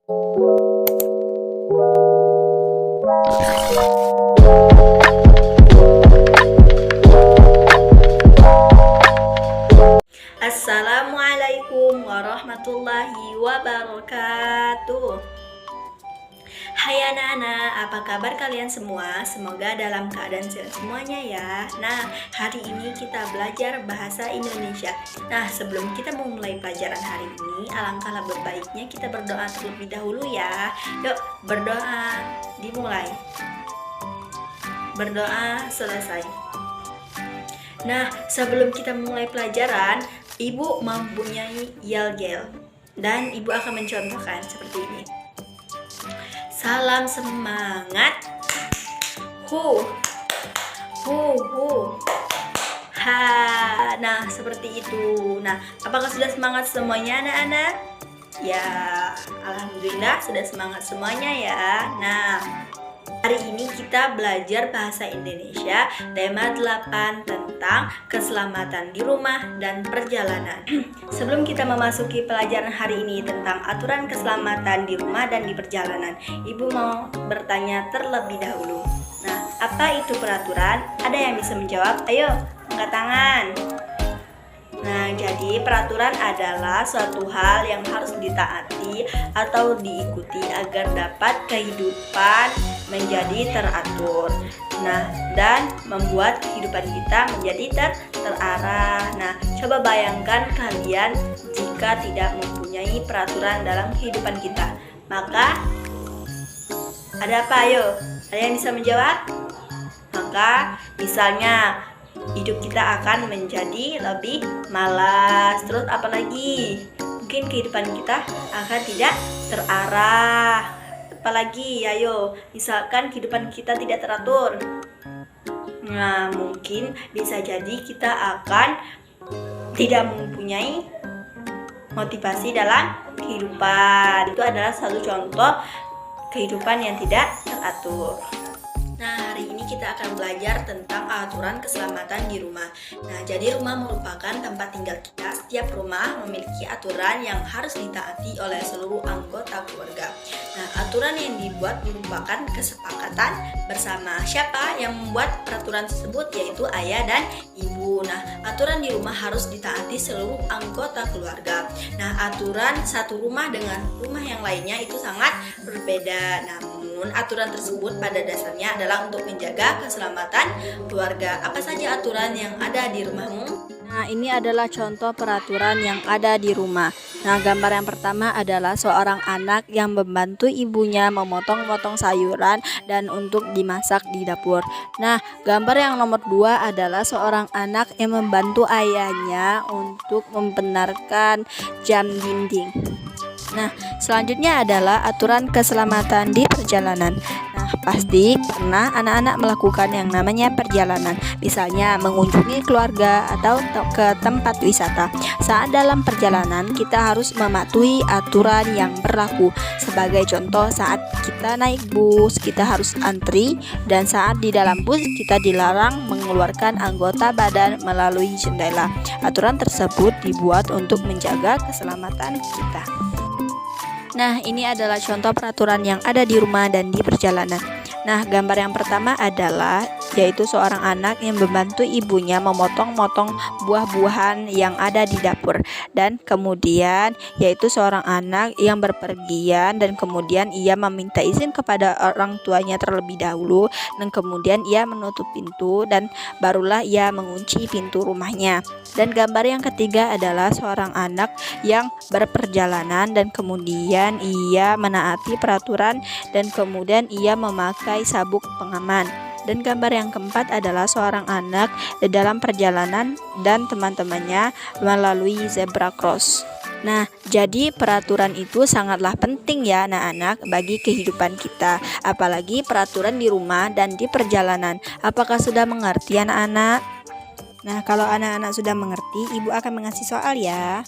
Assalamualaikum warahmatullahi wabarakatuh. Hai anak-anak, apa kabar kalian semua? Semoga dalam keadaan sehat semuanya ya. Nah, hari ini kita belajar bahasa Indonesia. Nah, sebelum kita memulai pelajaran hari ini, alangkah lebih baiknya kita berdoa terlebih dahulu ya. Yuk, berdoa, dimulai. Berdoa selesai. Nah, sebelum kita mulai pelajaran, Ibu mempunyai yel-yel dan Ibu akan mencontohkan seperti ini. Salam semangat. Hu. Ha. Nah, seperti itu. Nah, apakah sudah semangat semuanya anak-anak? Ya, alhamdulillah sudah semangat semuanya ya. Nah, hari ini kita belajar bahasa Indonesia tema 8 tentang keselamatan di rumah dan perjalanan. Sebelum kita memasuki pelajaran hari ini tentang aturan keselamatan di rumah dan di perjalanan, Ibu mau bertanya terlebih dahulu. Nah, apa itu peraturan? Ada yang bisa menjawab? Ayo, angkat tangan. Nah, jadi peraturan adalah suatu hal yang harus ditaati atau diikuti agar dapat kehidupan menjadi teratur. Nah, dan membuat kehidupan kita menjadi terarah. Nah, coba bayangkan kalian jika tidak mempunyai peraturan dalam kehidupan kita. Maka ada apa? Ayo, ada yang bisa menjawab? Maka misalnya hidup kita akan menjadi lebih malas. Terus apalagi? Mungkin kehidupan kita akan tidak terarah. Apalagi? Ayo, misalkan kehidupan kita tidak teratur. Nah, mungkin bisa jadi kita akan tidak mempunyai motivasi dalam kehidupan. Itu adalah satu contoh kehidupan yang tidak teratur. Nah, hari ini kita akan belajar tentang aturan keselamatan di rumah. Nah, jadi rumah merupakan tempat tinggal kita. Setiap rumah memiliki aturan yang harus ditaati oleh seluruh anggota keluarga. Nah, aturan yang dibuat merupakan kesepakatan bersama. Siapa yang membuat peraturan tersebut? Yaitu ayah dan ibu. Nah, aturan di rumah harus ditaati seluruh anggota keluarga. Nah, aturan satu rumah dengan rumah yang lainnya itu sangat berbeda. Namun, aturan tersebut pada dasarnya adalah untuk menjaga keselamatan keluarga. Apa saja aturan yang ada di rumahmu? Nah, ini adalah contoh peraturan yang ada di rumah. Nah, gambar yang pertama adalah seorang anak yang membantu ibunya memotong-potong sayuran dan untuk dimasak di dapur. Nah, gambar yang nomor 2 adalah seorang anak yang membantu ayahnya untuk membenarkan jam dinding. Nah, selanjutnya adalah aturan keselamatan di perjalanan. Nah, pasti pernah anak-anak melakukan yang namanya perjalanan, misalnya mengunjungi keluarga atau ke tempat wisata. Saat dalam perjalanan, kita harus mematuhi aturan yang berlaku. Sebagai contoh, saat kita naik bus, kita harus antri, dan saat di dalam bus, kita dilarang mengeluarkan anggota badan melalui jendela. Aturan tersebut dibuat untuk menjaga keselamatan kita. Nah, ini adalah contoh peraturan yang ada di rumah dan di perjalanan. Nah, gambar yang pertama adalah yaitu seorang anak yang membantu ibunya memotong-motong buah-buahan yang ada di dapur. Dan kemudian yaitu seorang anak yang berpergian dan kemudian ia meminta izin kepada orang tuanya terlebih dahulu dan kemudian ia menutup pintu dan barulah ia mengunci pintu rumahnya. Dan gambar yang ketiga adalah seorang anak yang berperjalanan dan kemudian ia menaati peraturan dan kemudian ia memakai sabuk pengaman. Dan gambar yang keempat adalah seorang anak di dalam perjalanan dan teman-temannya melalui zebra cross. Nah, jadi peraturan itu sangatlah penting ya anak-anak bagi kehidupan kita, apalagi peraturan di rumah dan di perjalanan. Apakah sudah mengerti anak-anak? Nah, kalau anak-anak sudah mengerti, Ibu akan mengasih soal ya.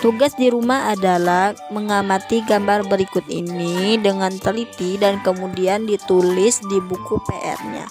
Tugas di rumah adalah mengamati gambar berikut ini dengan teliti dan kemudian ditulis di buku PR-nya.